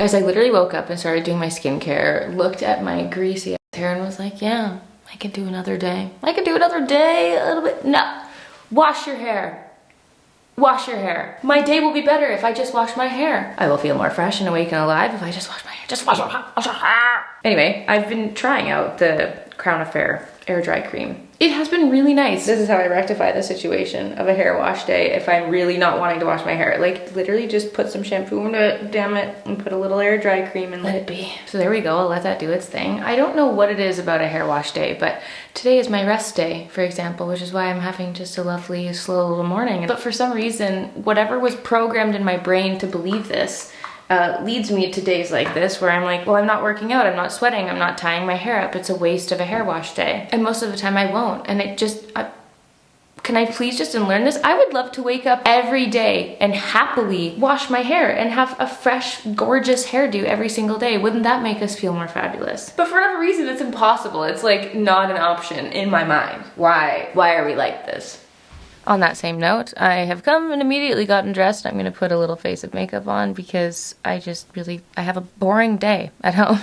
Guys, I literally woke up and started doing my skincare, looked at my greasy hair and was like, yeah, I can do another day. I can do another day a little bit. No, wash your hair. Wash your hair. My day will be better if I just wash my hair. I will feel more fresh and awake and alive if I just wash my hair. Just wash your hair. Anyway, I've been trying out the Crown Affair air dry cream. It has been really nice. This is how I rectify the situation of a hair wash day if I'm really not wanting to wash my hair. Like, literally just put some shampoo in it, damn it, and put a little air dry cream and let it be. So there we go, I'll let that do its thing. I don't know what it is about a hair wash day, but today is my rest day, for example, which is why I'm having just a lovely, slow little morning. But for some reason, whatever was programmed in my brain to believe this leads me to days like this where I'm like, well, I'm not working out, I'm not sweating, I'm not tying my hair up, it's a waste of a hair wash day. And most of the time I won't. And it just, can I please just unlearn this? I would love to wake up every day and happily wash my hair and have a fresh, gorgeous hairdo every single day. Wouldn't that make us feel more fabulous? But for whatever reason, it's impossible. It's like not an option in my mind. Why are we like this? On that same note, I have come and immediately gotten dressed. I'm gonna put a little face of makeup on because I have a boring day at home.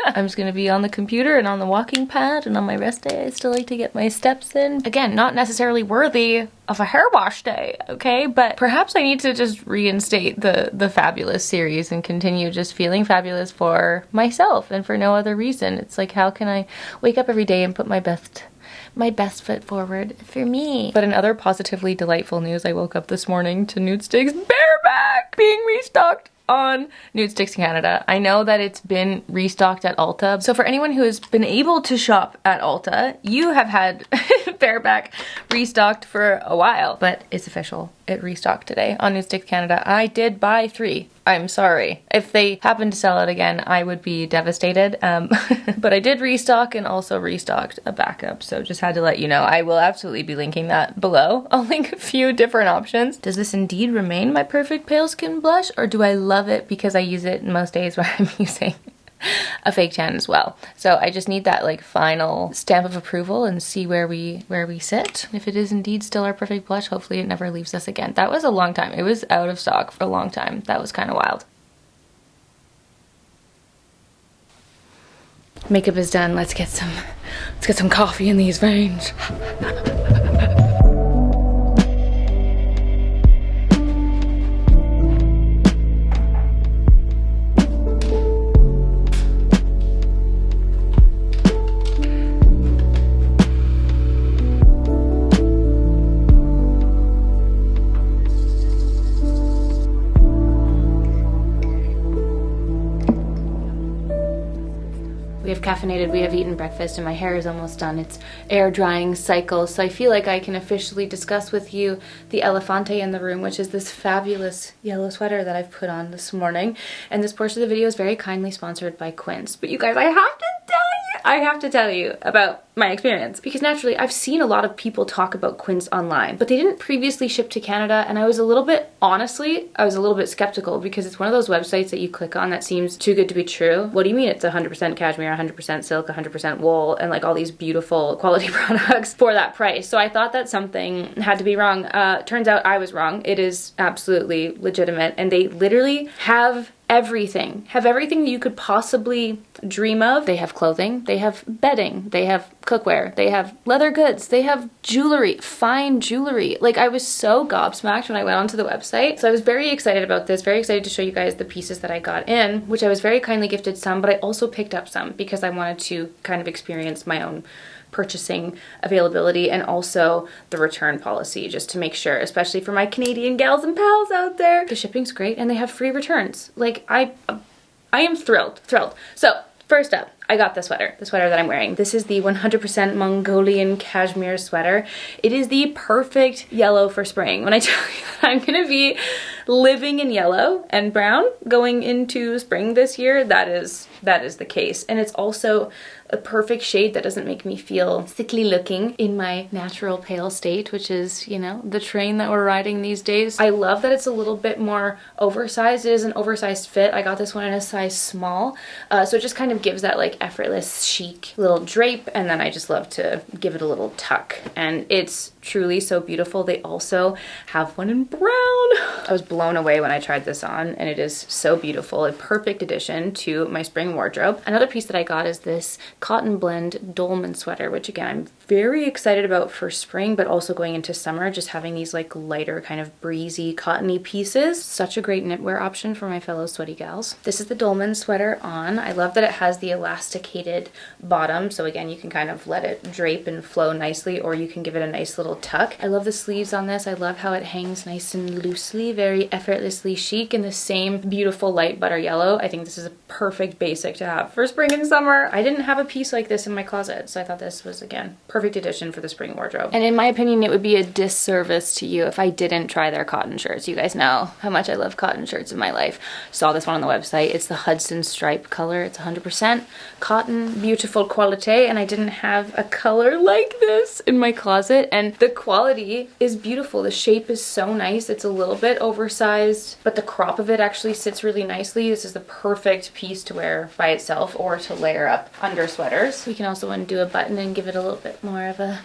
I'm just gonna be on the computer and on the walking pad, and on my rest day I still like to get my steps in. Again, not necessarily worthy of a hair wash day, okay? But perhaps I need to just reinstate the Fabulous series and continue just feeling fabulous for myself and for no other reason. It's like, how can I wake up every day and put my best foot forward for me? But in other positively delightful news, I woke up this morning to Nude Sticks bareback being restocked on Nude Sticks Canada. I know that it's been restocked at Ulta. So for anyone who has been able to shop at Ulta, you have had bareback restocked for a while, but it's official. It restocked today on Nude Sticks Canada. I did buy 3. I'm sorry. If they happen to sell it again, I would be devastated. But I did restock and also restocked a backup. So just had to let you know. I will absolutely be linking that below. I'll link a few different options. Does this indeed remain my perfect pale skin blush, or do I love it because I use it most days where I'm using a fake tan as well? So I just need that like final stamp of approval and see where we sit. If it is indeed still our perfect blush, hopefully it never leaves us again. That was a long time. It was out of stock for a long time. That was kind of wild. Makeup is done. Let's get some coffee in these veins. We have caffeinated, we have eaten breakfast, and my hair is almost done. It's air drying cycle, so I feel like I can officially discuss with you the elefante in the room, which is this fabulous yellow sweater that I've put on this morning. And this portion of the video is very kindly sponsored by Quint. But you guys, I have to tell you about my experience, because naturally I've seen a lot of people talk about Quints online, but they didn't previously ship to Canada, and I was a little bit skeptical because it's one of those websites that you click on that seems too good to be true. What do you mean it's 100% cashmere, 100% silk, 100% wool, and like all these beautiful quality products for that price? So I thought that something had to be wrong. Turns out I was wrong. It is absolutely legitimate, and they literally have everything that you could possibly dream of. They have clothing, they have bedding, they have cookware, they have leather goods, they have jewelry, fine jewelry. Like, I was so gobsmacked when I went onto the website. So I was very excited about this, very excited to show you guys the pieces that I got in, which I was very kindly gifted some, but I also picked up some because I wanted to kind of experience my own purchasing availability and also the return policy, just to make sure, especially for my Canadian gals and pals out there. The shipping's great and they have free returns. Like, I am thrilled. So first up, I got the sweater that I'm wearing. This is the 100% Mongolian cashmere sweater. It is the perfect yellow for spring. When I tell you that I'm gonna be living in yellow and brown going into spring this year, that is the case. And it's also a perfect shade that doesn't make me feel sickly looking in my natural pale state, which is, you know, the train that we're riding these days. I love that it's a little bit more oversized. It is an oversized fit. I got this one in a size small, so it just kind of gives that like effortless chic little drape, and then I just love to give it a little tuck, and it's truly so beautiful. They also have one in brown. I was blown away when I tried this on, and it is so beautiful. A perfect addition to my spring wardrobe. Another piece that I got is this cotton blend dolman sweater, which again, I'm very excited about for spring, but also going into summer, just having these like lighter kind of breezy cottony pieces. Such a great knitwear option for my fellow sweaty gals. This is the dolman sweater on. I love that it has the elasticated bottom, so again, you can kind of let it drape and flow nicely, or you can give it a nice little tuck. I love the sleeves on this. I love how it hangs nice and loosely, very effortlessly chic in the same beautiful light butter yellow. I think this is a perfect basic to have for spring and summer. I didn't have a piece like this in my closet, so I thought this was, again, perfect addition for the spring wardrobe. And in my opinion, it would be a disservice to you if I didn't try their cotton shirts. You guys know how much I love cotton shirts in my life. Saw this one on the website. It's the Hudson stripe color. It's 100% cotton, beautiful quality, and I didn't have a color like this in my closet, and the quality is beautiful. The shape is so nice. It's a little bit oversized, but the crop of it actually sits really nicely. This is the perfect piece to wear by itself or to layer up under sweaters. We can also undo a button and give it a little bit more of a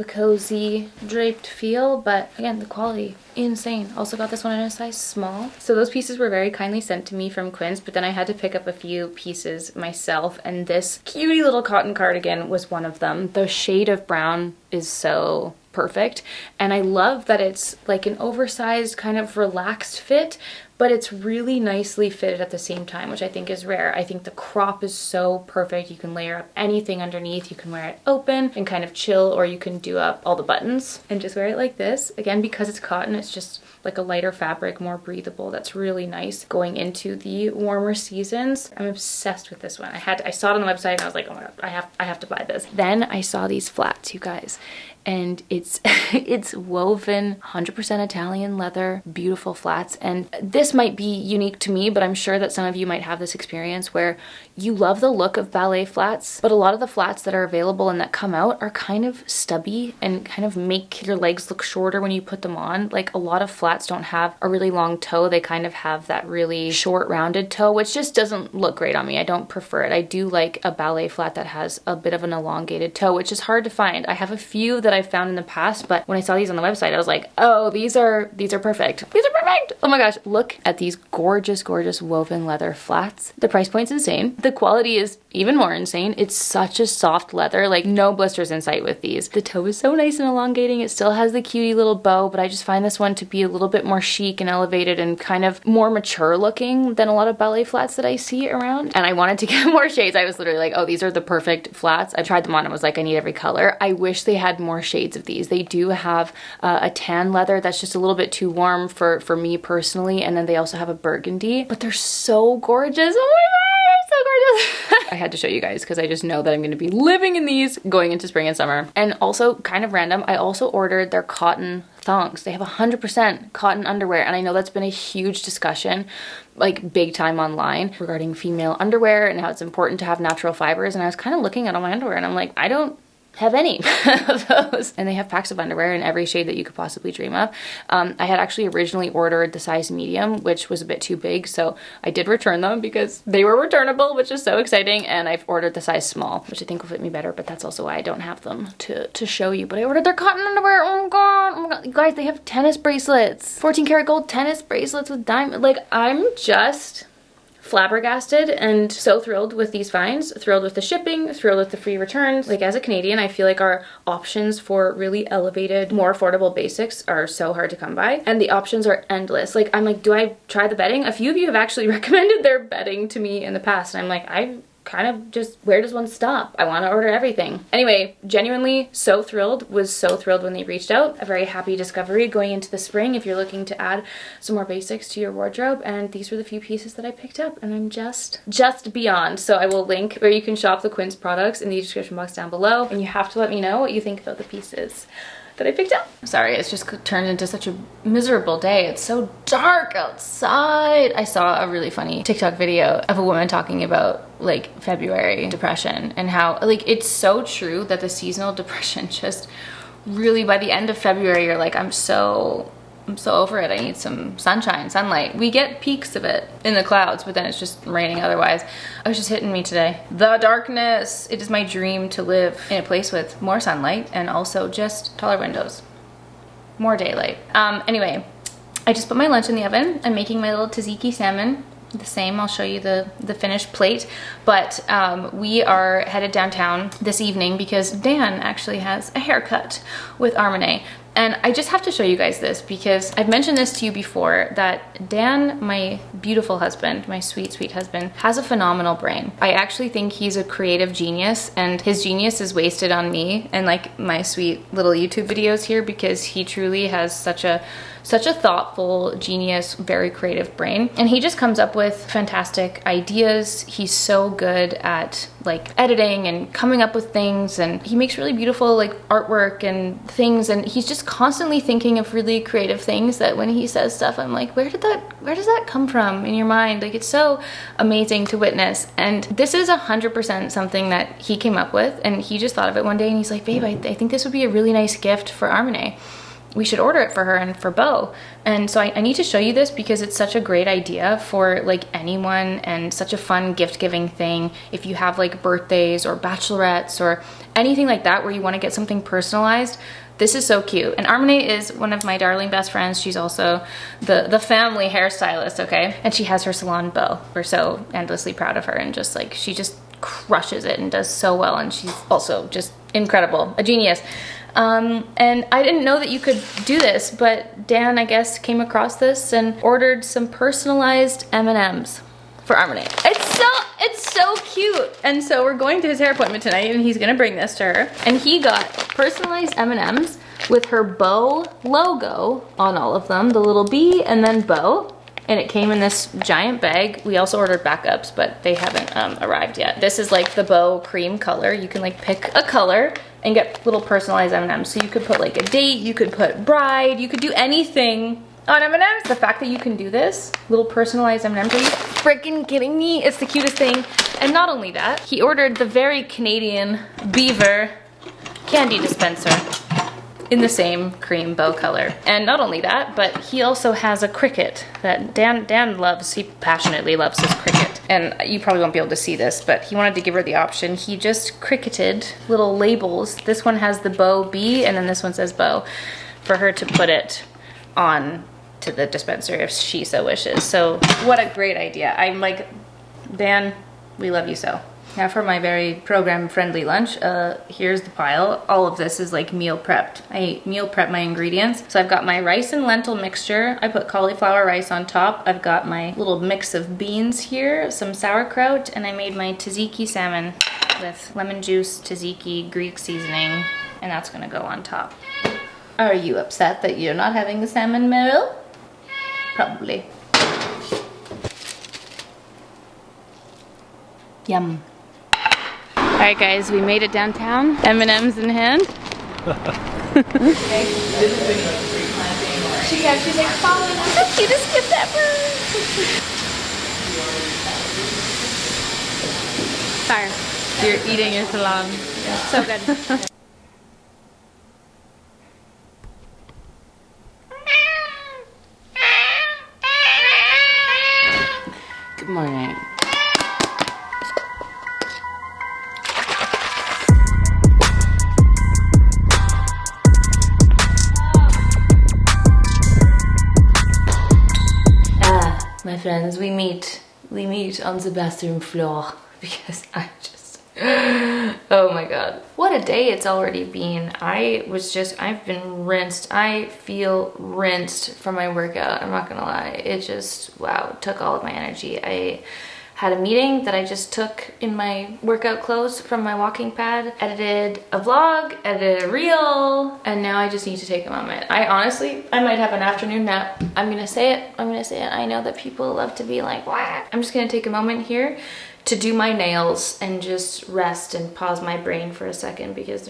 cozy draped feel, but again, the quality, insane. Also got this one in a size small. So those pieces were very kindly sent to me from Quint, but then I had to pick up a few pieces myself, and this cutie little cotton cardigan was one of them. The shade of brown is so perfect, and I love that it's like an oversized kind of relaxed fit, but it's really nicely fitted at the same time, which I think is rare. I think the crop is so perfect. You can layer up anything underneath. You can wear it open and kind of chill, or you can do up all the buttons and just wear it like this. Again, because it's cotton, it's just like a lighter fabric, more breathable. That's really nice going into the warmer seasons. I'm obsessed with this one. I saw it on the website and I was like, oh my god, I have to buy this. Then I saw these flats, you guys, and it's it's woven 100% Italian leather, beautiful flats. And this might be unique to me, but I'm sure that some of you might have this experience where you love the look of ballet flats, but a lot of the flats that are available and that come out are kind of stubby and kind of make your legs look shorter when you put them on. Like, a lot of flats don't have a really long toe. They kind of have that really short rounded toe, which just doesn't look great on me. I don't prefer it. I do like a ballet flat that has a bit of an elongated toe, which is hard to find. I have a few that I've found in the past, but when I saw these on the website, I was like, oh, these are perfect. These are perfect. Oh my gosh, look at these gorgeous, gorgeous woven leather flats. The price point's insane. The quality is even more insane. It's such a soft leather, like no blisters in sight with these. The toe is so nice and elongating. It still has the cutie little bow, but I just find this one to be a little bit more chic and elevated and kind of more mature looking than a lot of ballet flats that I see around. And I wanted to get more shades. I was literally like, oh, these are the perfect flats. I tried them on and was like, I need every color. I wish they had more shades of these. They do have a tan leather that's just a little bit too warm for me personally, and then they also have a burgundy, but they're so gorgeous. Oh my god, so gorgeous. I had to show you guys because I just know that I'm going to be living in these going into spring and summer. And also, kind of random, I also ordered their cotton thongs. They have 100% cotton underwear, and I know that's been a huge discussion, like big time online, regarding female underwear and how it's important to have natural fibers. And I was kind of looking at all my underwear and I'm like, I don't have any of those. And they have packs of underwear in every shade that you could possibly dream of. I had actually originally ordered the size medium, which was a bit too big, so I did return them because they were returnable, which is so exciting. And I've ordered the size small, which I think will fit me better, but that's also why I don't have them to show you. But I ordered their cotton underwear. Oh my god, you guys, they have tennis bracelets, 14 karat gold tennis bracelets with diamond. Like, I'm just flabbergasted and so thrilled with these finds, thrilled with the shipping, thrilled with the free returns. Like, as a Canadian, I feel like our options for really elevated, more affordable basics are so hard to come by, and the options are endless. Like, I'm like, do I try the bedding? A few of you have actually recommended their bedding to me in the past, and I'm like, I kind of just, where does one stop? I want to order everything. Anyway, genuinely so thrilled, was so thrilled when they reached out. A very happy discovery going into the spring if you're looking to add some more basics to your wardrobe, and these were the few pieces that I picked up, and I'm just beyond. So I will link where you can shop the Quint products in the description box down below, and you have to let me know what you think about the pieces that I picked out. Sorry, it's just turned into such a miserable day. It's so dark outside. I saw a really funny TikTok video of a woman talking about like February depression and how like it's so true that the seasonal depression just really by the end of February you're like, I'm so over it. I need some sunshine, sunlight. We get peaks of it in the clouds, but then it's just raining otherwise. It was just hitting me today. The darkness. It is my dream to live in a place with more sunlight and also just taller windows. More daylight. Anyway, I just put my lunch in the oven. I'm making my little tzatziki salmon. The same, I'll show you the finished plate, but we are headed downtown this evening because Dan actually has a haircut with Armene. And I just have to show you guys this because I've mentioned this to you before that Dan, my beautiful husband, my sweet, sweet husband, has a phenomenal brain. I actually think he's a creative genius and his genius is wasted on me and like my sweet little YouTube videos here because he truly has such a thoughtful, genius, very creative brain. And he just comes up with fantastic ideas. He's so good at like editing and coming up with things and he makes really beautiful like artwork and things and he's just constantly thinking of really creative things that when he says stuff, I'm like, where does that come from in your mind? Like it's so amazing to witness. And this is 100% something that he came up with and he just thought of it one day and he's like, babe, I think this would be a really nice gift for Armene. We should order it for her and for Beau. And so I need to show you this because it's such a great idea for like anyone and such a fun gift giving thing. If you have like birthdays or bachelorettes or anything like that where you want to get something personalized, this is so cute. And Armene is one of my darling best friends. She's also the family hairstylist, okay? And she has her salon, Beau. We're so endlessly proud of her and just like, she just crushes it and does so well. And she's also just incredible, a genius. And I didn't know that you could do this, but Dan, I guess, came across this and ordered some personalized M&Ms for Armene. It's so cute. And so we're going to his hair appointment tonight and he's gonna bring this to her. And he got personalized M&Ms with her Beau logo on all of them, the little bee and then Beau. And it came in this giant bag. We also ordered backups, but they haven't arrived yet. This is like the Beau cream color. You can like pick a color and get little personalized M&Ms. So you could put like a date, you could put bride, you could do anything on M&Ms. The fact that you can do this, little personalized M&Ms, are you freaking kidding me? It's the cutest thing. And not only that, he ordered the very Canadian Beaver candy dispenser in the same cream Beau color. And not only that, but he also has a Cricut that Dan loves. He passionately loves his Cricut. And you probably won't be able to see this, but he wanted to give her the option. He just Cricuted little labels. This one has the Beau bee, and then this one says Beau, for her to put it on to the dispenser if she so wishes. So what a great idea. I'm like, Dan, we love you so. Now for my very program-friendly lunch, here's the pile. All of this is like meal prepped. I meal prep my ingredients. So I've got my rice and lentil mixture. I put cauliflower rice on top. I've got my little mix of beans here, some sauerkraut, and I made my tzatziki salmon with lemon juice, tzatziki, Greek seasoning, and that's gonna go on top. Are you upset that you're not having the salmon, Meryl? Probably. Yum. All right, guys, we made it downtown. M&Ms in hand. She's like following us. The cutest gift ever. Fire. You're eating your salon. Yeah. So good. Good morning. My friends, we meet on the bathroom floor because oh my god. What a day it's already been. I've been rinsed. I feel rinsed from my workout, I'm not gonna lie. It just, wow, took all of my energy. I had a meeting that I just took in my workout clothes from my walking pad, edited a vlog, edited a reel, and now I just need to take a moment. I might have an afternoon nap. I'm gonna say it. I know that people love to be like, what? I'm just gonna take a moment here to do my nails and just rest and pause my brain for a second, because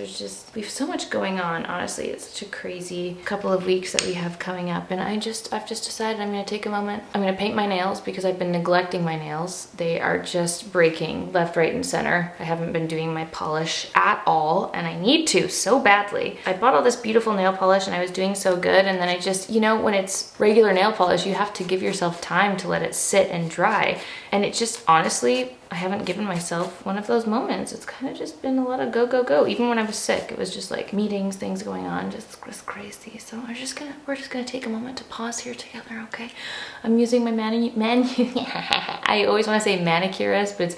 we have so much going on. Honestly, it's such a crazy couple of weeks that we have coming up, and I've just decided I'm gonna take a moment. I'm gonna paint my nails because I've been neglecting my nails. They are just breaking left, right, and center. I haven't been doing my polish at all, and I need to so badly. I bought all this beautiful nail polish and I was doing so good, and then I just, you know, when it's regular nail polish, you have to give yourself time to let it sit and dry. And it just, honestly, I haven't given myself one of those moments. It's kind of just been a lot of go, go, go. Even when I was sick, it was just like meetings, things going on, just crazy. So we're just gonna take a moment to pause here together, okay? I'm using my I always want to say manicurist, but it's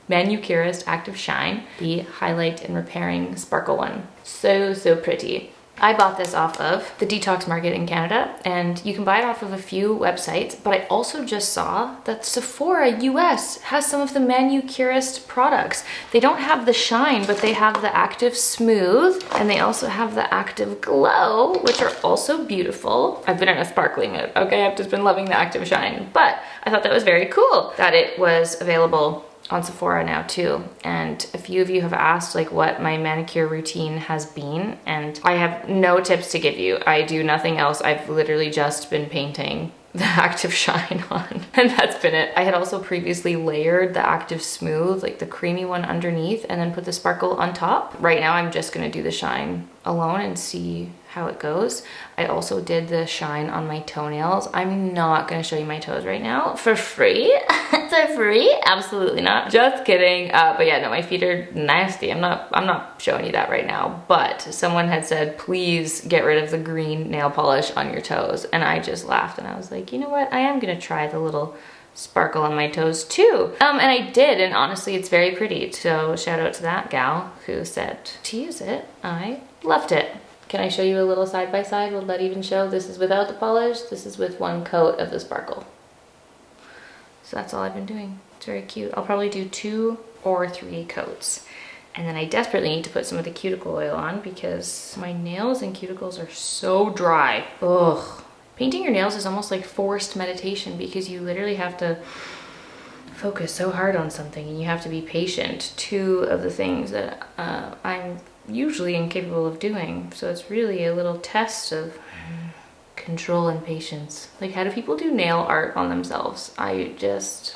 Manicurist Active Shine, the highlight and repairing sparkle one. So pretty. I bought this off of the Detox Market in Canada, and you can buy it off of a few websites, but I also just saw that Sephora US has some of the Manicurist products. They don't have the shine, but they have the Active Smooth, and they also have the Active Glow, which are also beautiful. I've been in a sparkling mood, okay? I've just been loving the Active Shine, but I thought that was very cool that it was available on Sephora now too. And a few of you have asked like what my manicure routine has been, and I have no tips to give you. I do nothing else. I've literally just been painting the Active Shine on, and that's been it. I had also previously layered the Active Smooth, like the creamy one underneath, and then put the sparkle on top. Right now I'm just gonna do the shine alone and see how it goes. I also did the shine on my toenails. I'm not gonna show you my toes right now for free. For free? Absolutely not. Just kidding. But yeah, no, my feet are nasty. I'm not showing you that right now. But someone had said, please get rid of the green nail polish on your toes. And I just laughed and I was like, you know what? I am gonna try the little sparkle on my toes too. And I did, and honestly, it's very pretty. So shout out to that gal who said to use it. I loved it. Can I show you a little side by side? Will that even show? This is without the polish. This is with one coat of the sparkle. So that's all I've been doing. It's very cute. I'll probably do 2 or 3 coats. And then I desperately need to put some of the cuticle oil on because my nails and cuticles are so dry. Ugh. Painting your nails is almost like forced meditation because you literally have to focus so hard on something and you have to be patient. 2 of the things that I'm usually incapable of doing. So it's really a little test of control and patience. Like, how do people do nail art on themselves? I just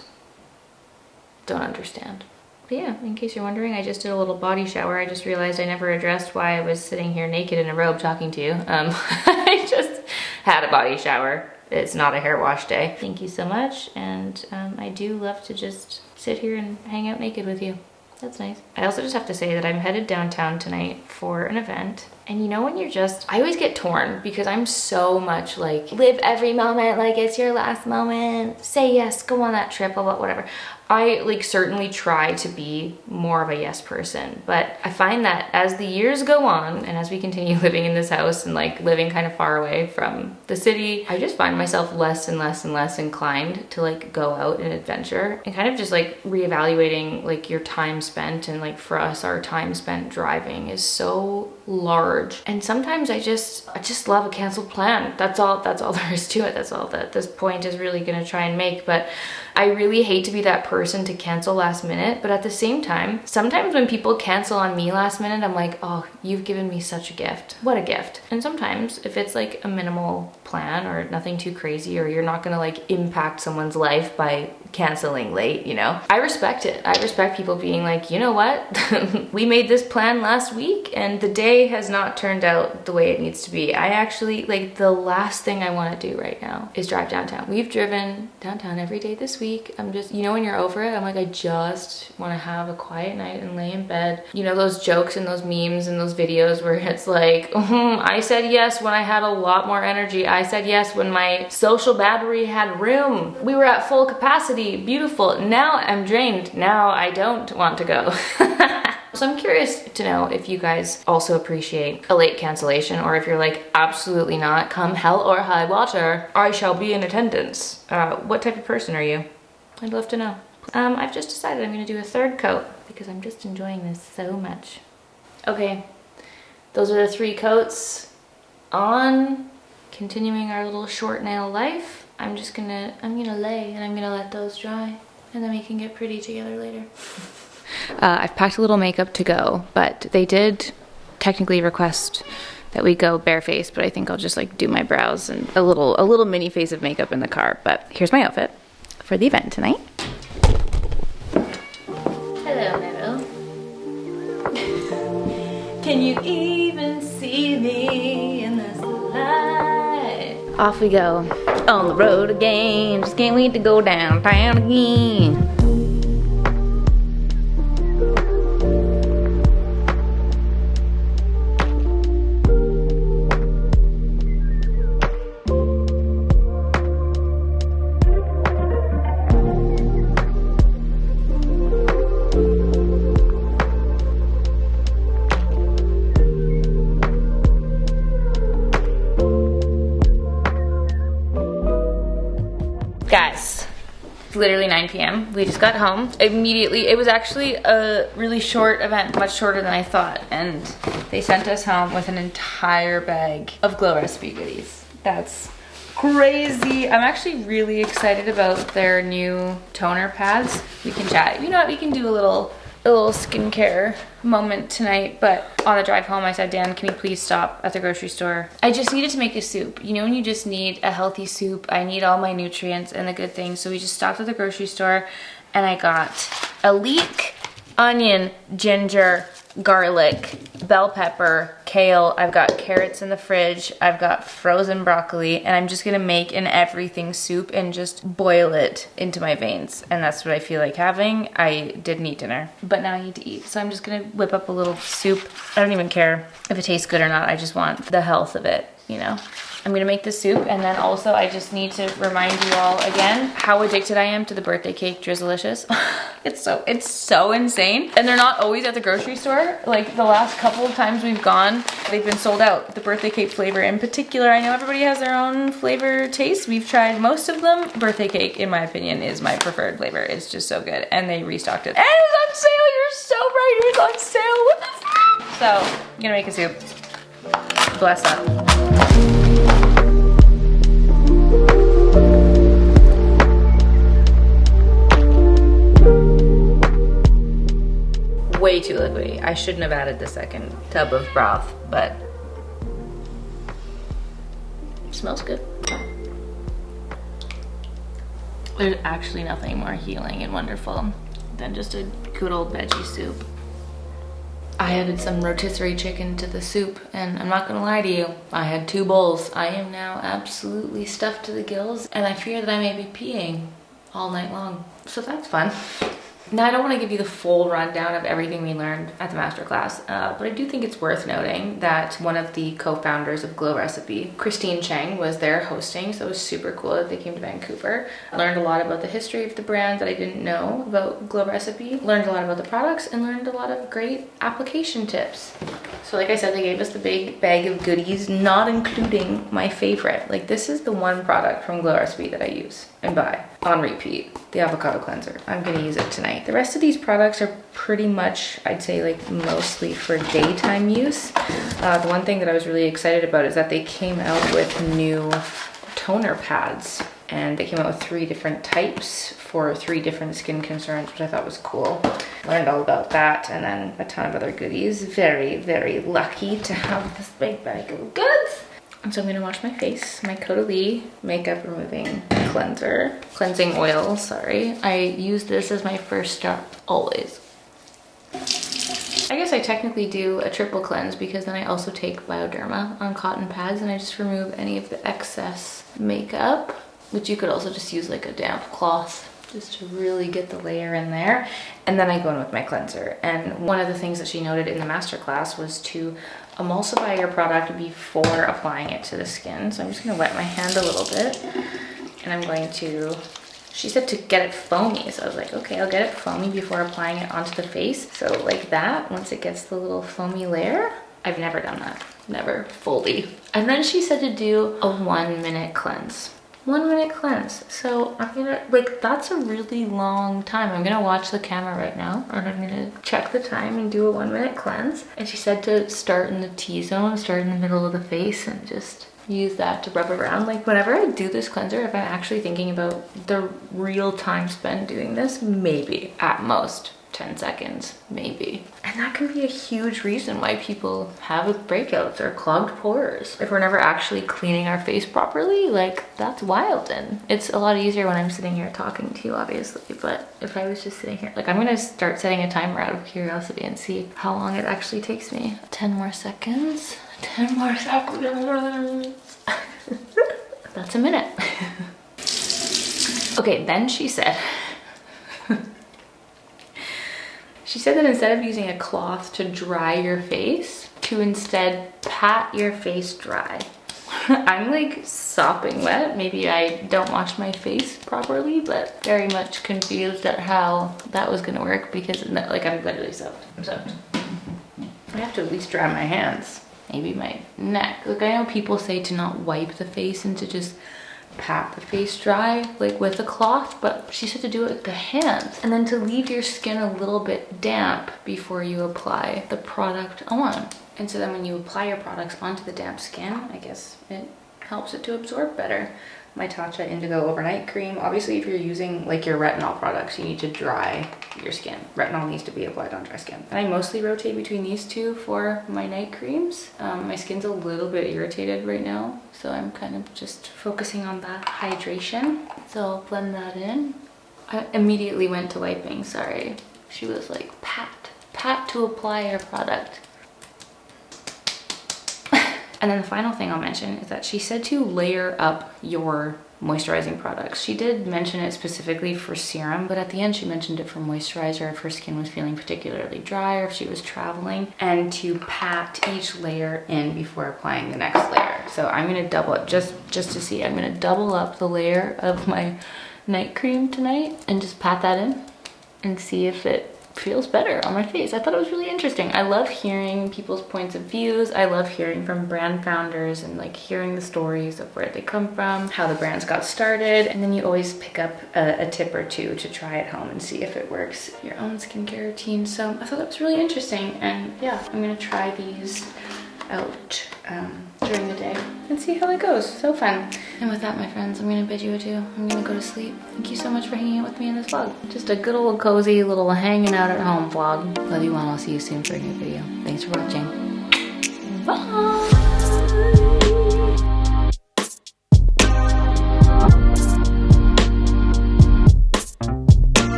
don't understand. But yeah, in case you're wondering, I just did a little body shower. I just realized I never addressed why I was sitting here naked in a robe talking to you. I just had a body shower. It's not a hair wash day. Thank you so much, and I do love to just sit here and hang out naked with you. That's nice. I also just have to say that I'm headed downtown tonight for an event. And you know when you're just, I always get torn because I'm so much like, live every moment like it's your last moment. Say yes, go on that trip, whatever. I like certainly try to be more of a yes person, but I find that as the years go on and as we continue living in this house and like living kind of far away from the city, I just find myself less and less and less inclined to like go out and adventure, and kind of just like reevaluating like your time spent. And like for us, our time spent driving is so large, and sometimes I just love a canceled plan. That's all there is to it. That's all that this point is really gonna try and make. But I really hate to be that person to cancel last minute, but at the same time, sometimes when people cancel on me last minute, I'm like, oh, you've given me such a gift. What a gift. And sometimes if it's like a minimal plan or nothing too crazy, or you're not gonna like impact someone's life by canceling late, you know, I respect it. I respect people being like, you know what, we made this plan last week and the day has not turned out the way it needs to be. I actually, like, the last thing I want to do right now is drive downtown. We've driven downtown every day this week. I'm just, you know, when you're over it, I'm like, I just want to have a quiet night and lay in bed. You know, those jokes and those memes and those videos where it's like, I said yes when I had a lot more energy. I said yes when my social battery had room. We were at full capacity. Beautiful. Now I'm drained. Now I don't want to go. So I'm curious to know if you guys also appreciate a late cancellation, or if you're like, absolutely not, come hell or high water, I shall be in attendance. What type of person are you? I'd love to know. I've just decided I'm gonna do a 3rd coat because I'm just enjoying this so much. Okay, those are the 3 coats on. Continuing our little short nail life, I'm gonna lay and I'm gonna let those dry. and then we can get pretty together later. I've packed a little makeup to go, but they did technically request that we go barefaced, but I think I'll just like do my brows and a little mini face of makeup in the car. But here's my outfit for the event tonight. Hello, Meadow. Can you even see me in this light? Off we go on the road again. Just can't wait to go downtown again. Guys, it's literally 9 p.m. We just got home immediately. It was actually a really short event, much shorter than I thought, and they sent us home with an entire bag of Glow Recipe goodies. That's crazy. I'm actually really excited about their new toner pads. We can chat. You know what? We can do a little skincare moment tonight, but on the drive home I said, Dan, can we please stop at the grocery store? I just needed to make a soup. You know when you just need a healthy soup? I need all my nutrients and the good things. So we just stopped at the grocery store and I got a leek, onion, ginger, garlic, bell pepper, kale. I've got carrots in the fridge. I've got frozen broccoli, and I'm just gonna make an everything soup and just boil it into my veins. And that's what I feel like having. I didn't eat dinner, but now I need to eat. So I'm just gonna whip up a little soup. I don't even care if it tastes good or not. I just want the health of it, you know? I'm gonna make the soup, and then also I just need to remind you all again how addicted I am to the birthday cake Drizzlicious. It's so insane. And they're not always at the grocery store. Like the last couple of times we've gone, they've been sold out. The birthday cake flavor in particular, I know everybody has their own flavor taste. We've tried most of them. Birthday cake, in my opinion, is my preferred flavor. It's just so good. And they restocked it. And it was on sale, you're so right, it was on sale. What the fuck? So, I'm gonna make a soup. Bless up. Way too liquidy. I shouldn't have added the second tub of broth, but it smells good. There's actually nothing more healing and wonderful than just a good old veggie soup. I added some rotisserie chicken to the soup, and I'm not gonna lie to you, I had 2 bowls. I am now absolutely stuffed to the gills, and I fear that I may be peeing all night long. So that's fun. Now, I don't want to give you the full rundown of everything we learned at the masterclass, but I do think it's worth noting that one of the co-founders of Glow Recipe, Christine Cheng, was there hosting, so it was super cool that they came to Vancouver. I learned a lot about the history of the brand that I didn't know about Glow Recipe, learned a lot about the products, and learned a lot of great application tips. So like I said, they gave us the big bag of goodies, not including my favorite. Like, this is the one product from Glow Recipe that I use and buy on repeat, the avocado cleanser. I'm gonna use it tonight. The rest of these products are pretty much, I'd say, like mostly for daytime use. The one thing that I was really excited about is that they came out with new toner pads, and they came out with 3 different types for 3 different skin concerns, which I thought was cool. Learned all about that, and then a ton of other goodies. Very, very lucky to have this big bag of goods. And so I'm gonna wash my face, my Caudalie makeup removing cleansing oil, sorry. I use this as my first step, always. I guess I technically do a triple cleanse because then I also take Bioderma on cotton pads and I just remove any of the excess makeup, which you could also just use like a damp cloth just to really get the layer in there. And then I go in with my cleanser. And one of the things that she noted in the masterclass was to emulsify your product before applying it to the skin. So I'm just gonna wet my hand a little bit, and I'm going to, she said to get it foamy. So I was like, okay, I'll get it foamy before applying it onto the face. So like that, once it gets the little foamy layer. I've never done that, never fully. And then she said to do a 1-minute cleanse. 1-minute cleanse. So I'm gonna, like, that's a really long time. I'm gonna watch the camera right now, and I'm gonna check the time and do a 1-minute cleanse. And she said to start in the T-zone, start in the middle of the face, and just use that to rub around. Like whenever I do this cleanser, if I'm actually thinking about the real time spent doing this, maybe at most 10 seconds, maybe. And that can be a huge reason why people have breakouts or clogged pores. If we're never actually cleaning our face properly, like that's wild. And it's a lot easier when I'm sitting here talking to you, obviously. But if I was just sitting here, like I'm gonna start setting a timer out of curiosity and see how long it actually takes me. 10 more seconds, 10 more seconds. That's a minute. Okay, then she said, she said that instead of using a cloth to dry your face, to instead pat your face dry. I'm like sopping wet. Maybe I don't wash my face properly, but very much confused at how that was gonna work because like I'm literally soaked. I'm soaked. I have to at least dry my hands. Maybe my neck. Like I know people say to not wipe the face and to just pat the face dry like with a cloth, but she said to do it with the hands and then to leave your skin a little bit damp before you apply the product on. And so then when you apply your products onto the damp skin, I guess it helps it to absorb better. My Tatcha Indigo Overnight Cream. Obviously, if you're using like your retinol products, you need to dry your skin. Retinol needs to be applied on dry skin. And I mostly rotate between these two for my night creams. My skin's a little bit irritated right now, so I'm kind of just focusing on that hydration. So I'll blend that in. I immediately went to wiping, sorry. She was like, pat to apply your product. And then the final thing I'll mention is that she said to layer up your moisturizing products. She did mention it specifically for serum, but at the end she mentioned it for moisturizer if her skin was feeling particularly dry or if she was traveling, and to pat each layer in before applying the next layer. So I'm gonna double it just to see. I'm gonna double up the layer of my night cream tonight and just pat that in and see if it feels better on my face. I thought it was really interesting. I love hearing people's points of views. I love hearing from brand founders and like hearing the stories of where they come from, how the brands got started, and then you always pick up a tip or two to try at home and see if it works in your own skincare routine. So I thought that was really interesting, and yeah, I'm gonna try these out during the day and see how it goes. So fun. And with that, my friends, I'm gonna bid you adieu. I'm gonna go to sleep. Thank you so much for hanging out with me in this vlog. Just a good old cozy little hanging out at home vlog. Love you all. I'll see you soon for a new video. Thanks for watching. Bye.